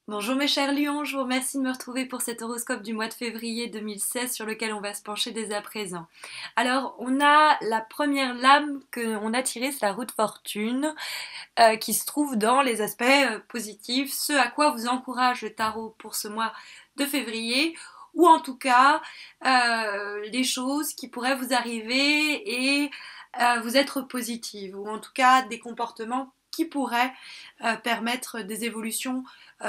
Bonjour mes chers lions, je vous remercie de me retrouver pour cet horoscope du mois de février 2016 sur lequel on va se pencher dès à présent. Alors, on a la première lame qu'on a tirée, c'est la roue de fortune, qui se trouve dans les aspects positifs, ce à quoi vous encourage le tarot pour ce mois de février, ou en tout cas les choses qui pourraient vous arriver et vous être positives, ou en tout cas des comportements qui pourraient permettre des évolutions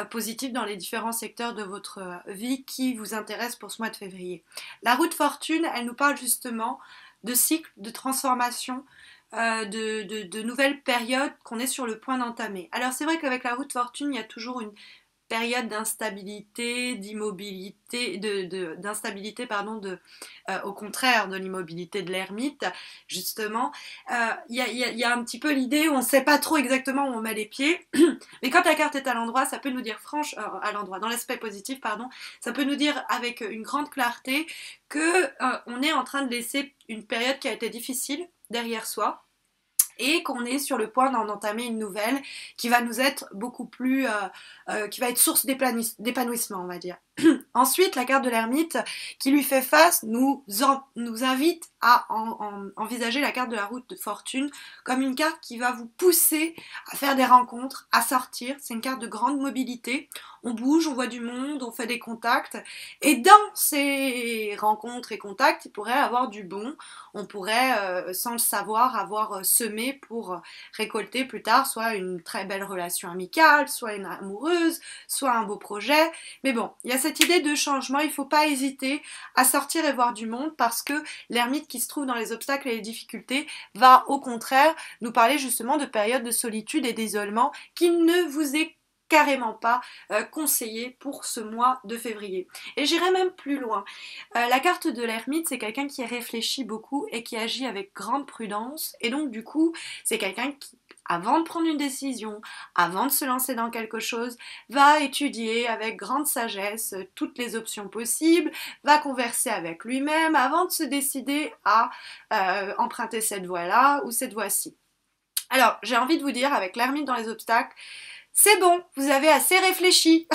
positives dans les différents secteurs de votre vie qui vous intéressent pour ce mois de février. La roue de fortune, elle nous parle justement de cycles, de transformation, de nouvelles périodes qu'on est sur le point d'entamer. Alors c'est vrai qu'avec la roue de fortune, il y a toujours une période d'instabilité, d'immobilité, d'instabilité, pardon, au contraire de l'immobilité de l'ermite, justement. Il y a un petit peu l'idée où on ne sait pas trop exactement où on met les pieds, mais quand la carte est à l'endroit, ça peut nous dire à l'endroit, dans l'aspect positif, pardon, ça peut nous dire avec une grande clarté que on est en train de laisser une période qui a été difficile derrière soi, et qu'on est sur le point d'en entamer une nouvelle qui va nous être beaucoup plus, qui va être source d'épanouissement, on va dire. Ensuite, la carte de l'ermite qui lui fait face nous invite à envisager la carte de la route de fortune comme une carte qui va vous pousser à faire des rencontres, à sortir. C'est une carte de grande mobilité. On bouge, on voit du monde, on fait des contacts. Et dans ces rencontres et contacts, il pourrait avoir du bon. On pourrait, sans le savoir, avoir semé pour récolter plus tard soit une très belle relation amicale, soit une amoureuse, soit un beau projet. Mais bon, il y a cette idée de changement, il ne faut pas hésiter à sortir et voir du monde parce que l'ermite qui se trouve dans les obstacles et les difficultés va au contraire nous parler justement de périodes de solitude et d'isolement qui ne vous est carrément pas conseillé pour ce mois de février. Et j'irai même plus loin. La carte de l'ermite, c'est quelqu'un qui réfléchit beaucoup et qui agit avec grande prudence. Et donc du coup, c'est quelqu'un qui, avant de prendre une décision, avant de se lancer dans quelque chose, va étudier avec grande sagesse toutes les options possibles, va converser avec lui-même avant de se décider à emprunter cette voie-là ou cette voie-ci. Alors, j'ai envie de vous dire, avec l'ermite dans les obstacles, c'est bon, vous avez assez réfléchi.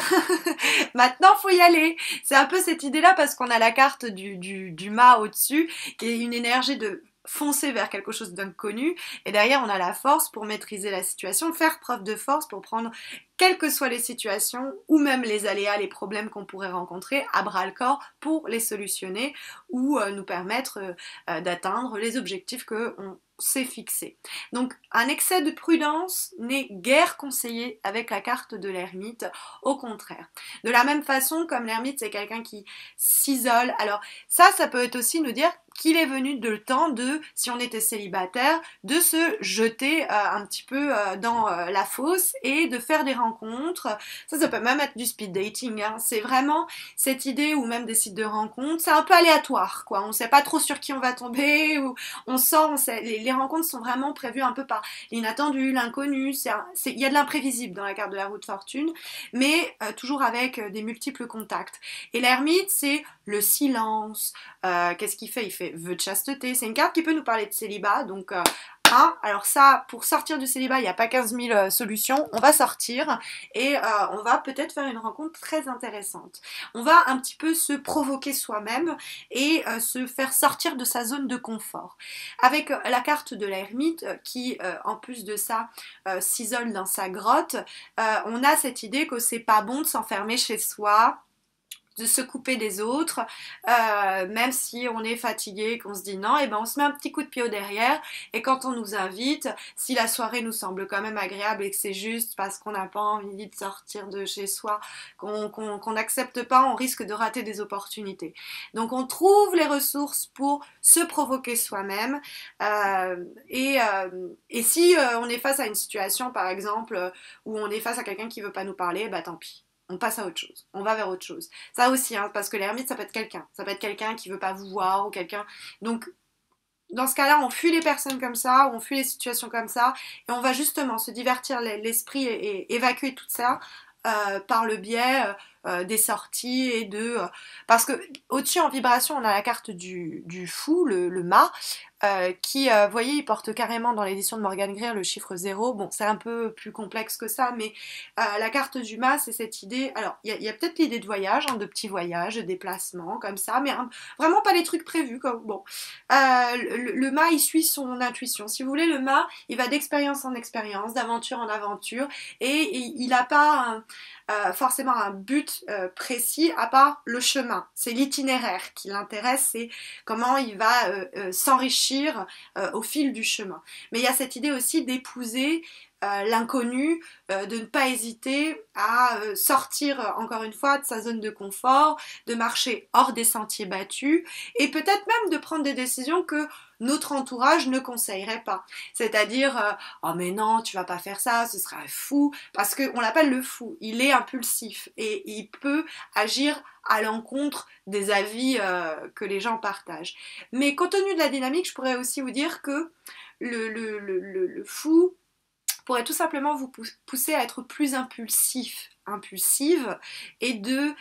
Maintenant, faut y aller. C'est un peu cette idée-là parce qu'on a la carte du mât au-dessus, qui est une énergie de foncer vers quelque chose d'inconnu. Et derrière, on a la force pour maîtriser la situation, faire preuve de force pour prendre, quelles que soient les situations, ou même les aléas, les problèmes qu'on pourrait rencontrer, à bras-le-corps pour les solutionner ou nous permettre d'atteindre les objectifs qu'on s'est fixés. Donc un excès de prudence n'est guère conseillé avec la carte de l'ermite, au contraire. De la même façon, comme l'ermite c'est quelqu'un qui s'isole, alors ça peut être aussi nous dire qu'il est venu le temps de, si on était célibataire, de se jeter un petit peu dans la fosse et de faire des rencontres. Ça peut même être du speed dating, hein. C'est vraiment cette idée, ou même des sites de rencontres, c'est un peu aléatoire, quoi. On sait pas trop sur qui on va tomber, ou on sort, on sait, les rencontres sont vraiment prévues un peu par l'inattendu, l'inconnu, il y a de l'imprévisible dans la carte de la roue de fortune, mais toujours avec des multiples contacts. Et l'ermite, c'est le silence. Qu'est-ce qu'il fait? Il fait vœu de chasteté. C'est une carte qui peut nous parler de célibat, donc alors ça, pour sortir du célibat, il n'y a pas 15 000 solutions, on va sortir et on va peut-être faire une rencontre très intéressante. On va un petit peu se provoquer soi-même et se faire sortir de sa zone de confort. Avec la carte de l'ermite qui, en plus de ça, s'isole dans sa grotte, on a cette idée que c'est pas bon de s'enfermer chez soi, de se couper des autres, même si on est fatigué, qu'on se dit non, et ben on se met un petit coup de pied au derrière, et quand on nous invite, si la soirée nous semble quand même agréable et que c'est juste parce qu'on n'a pas envie de sortir de chez soi, qu'on n'accepte pas, on risque de rater des opportunités. Donc on trouve les ressources pour se provoquer soi-même, et si on est face à une situation par exemple où on est face à quelqu'un qui veut pas nous parler, bah tant pis. On passe à autre chose, on va vers autre chose. Ça aussi, hein, parce que l'ermite, ça peut être quelqu'un. Ça peut être quelqu'un qui veut pas vous voir ou quelqu'un. Donc, dans ce cas-là, on fuit les personnes comme ça, on fuit les situations comme ça, et on va justement se divertir l'esprit et évacuer tout ça par le biais des sorties et de... parce que au-dessus en vibration, on a la carte du fou, le mât, qui, vous voyez, il porte carrément dans l'édition de Morgan Greer le chiffre 0. Bon, c'est un peu plus complexe que ça, mais la carte du mât, c'est cette idée. Alors, il y a peut-être l'idée de voyage, hein, de petits voyages, de déplacements, comme ça, mais vraiment pas les trucs prévus. Comme, bon. Le mât, il suit son intuition. Si vous voulez, le mât, il va d'expérience en expérience, d'aventure en aventure, et il n'a pas forcément un but précis à part le chemin. C'est l'itinéraire qui l'intéresse, c'est comment il va s'enrichir au fil du chemin. Mais il y a cette idée aussi d'épouser l'inconnu, de ne pas hésiter à sortir encore une fois de sa zone de confort, de marcher hors des sentiers battus et peut-être même de prendre des décisions que notre entourage ne conseillerait pas. C'est-à-dire, oh mais non, tu vas pas faire ça, ce serait fou, parce qu'on l'appelle le fou, il est impulsif et il peut agir à l'encontre des avis que les gens partagent. Mais compte tenu de la dynamique, je pourrais aussi vous dire que le fou pourrait tout simplement vous pousser à être plus impulsive et de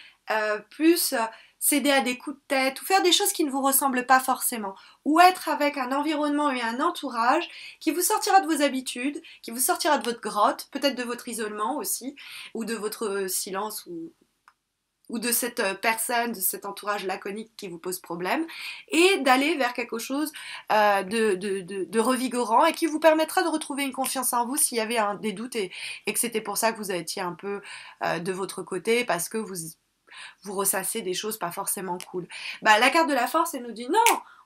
plus céder à des coups de tête ou faire des choses qui ne vous ressemblent pas forcément ou être avec un environnement et un entourage qui vous sortira de vos habitudes, qui vous sortira de votre grotte, peut-être de votre isolement aussi ou de votre silence ou de cette personne, de cet entourage laconique qui vous pose problème, et d'aller vers quelque chose de revigorant et qui vous permettra de retrouver une confiance en vous s'il y avait des doutes et que c'était pour ça que vous étiez un peu de votre côté parce que vous ressassez des choses pas forcément cool. Bah, la carte de la force, elle nous dit non,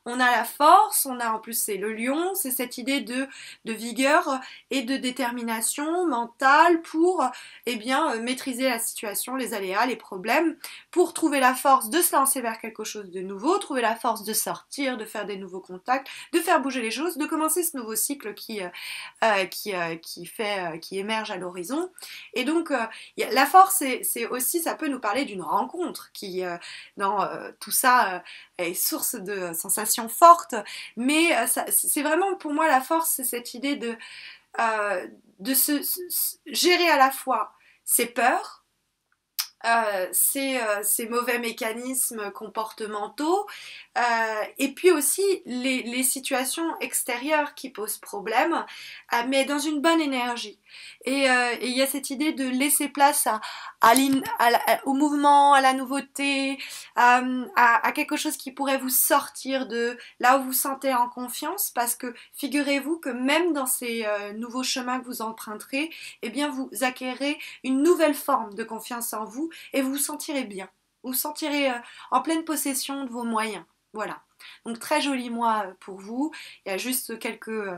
on a la force, on a en plus c'est le lion, c'est cette idée de vigueur et de détermination mentale pour eh bien, maîtriser la situation, les aléas, les problèmes, pour trouver la force de se lancer vers quelque chose de nouveau, trouver la force de sortir, de faire des nouveaux contacts, de faire bouger les choses, de commencer ce nouveau cycle qui émerge à l'horizon. Et donc la force, c'est aussi, ça peut nous parler d'une rencontre qui, dans tout ça, est source de sensations fortes, mais c'est vraiment pour moi la force, c'est cette idée de gérer à la fois ses peurs, ces mauvais mécanismes comportementaux et puis aussi les situations extérieures qui posent problème, mais dans une bonne énergie. Et il y a cette idée de laisser place au mouvement, à la nouveauté, à quelque chose qui pourrait vous sortir de là où vous vous sentez en confiance, parce que figurez-vous que même dans ces nouveaux chemins que vous emprunterez, eh bien vous acquérez une nouvelle forme de confiance en vous et vous vous sentirez bien. Vous vous sentirez en pleine possession de vos moyens. Voilà. Donc très joli mois pour vous. Il y a juste quelques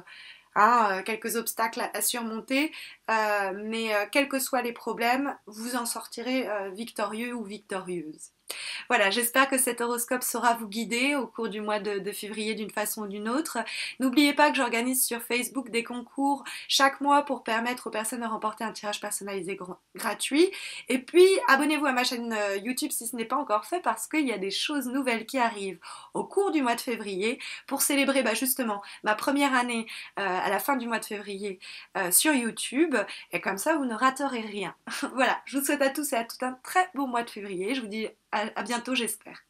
obstacles à surmonter, mais quels que soient les problèmes, vous en sortirez victorieux ou victorieuse. Voilà, j'espère que cet horoscope saura vous guider au cours du mois de février d'une façon ou d'une autre. N'oubliez pas que j'organise sur Facebook des concours chaque mois pour permettre aux personnes de remporter un tirage personnalisé gratuit. Et puis, abonnez-vous à ma chaîne YouTube si ce n'est pas encore fait parce qu'il y a des choses nouvelles qui arrivent au cours du mois de février pour célébrer justement ma première année à la fin du mois de février sur YouTube. Et comme ça, vous ne raterez rien. Voilà, je vous souhaite à tous et à toutes un très beau mois de février. Je vous dis à bientôt, j'espère.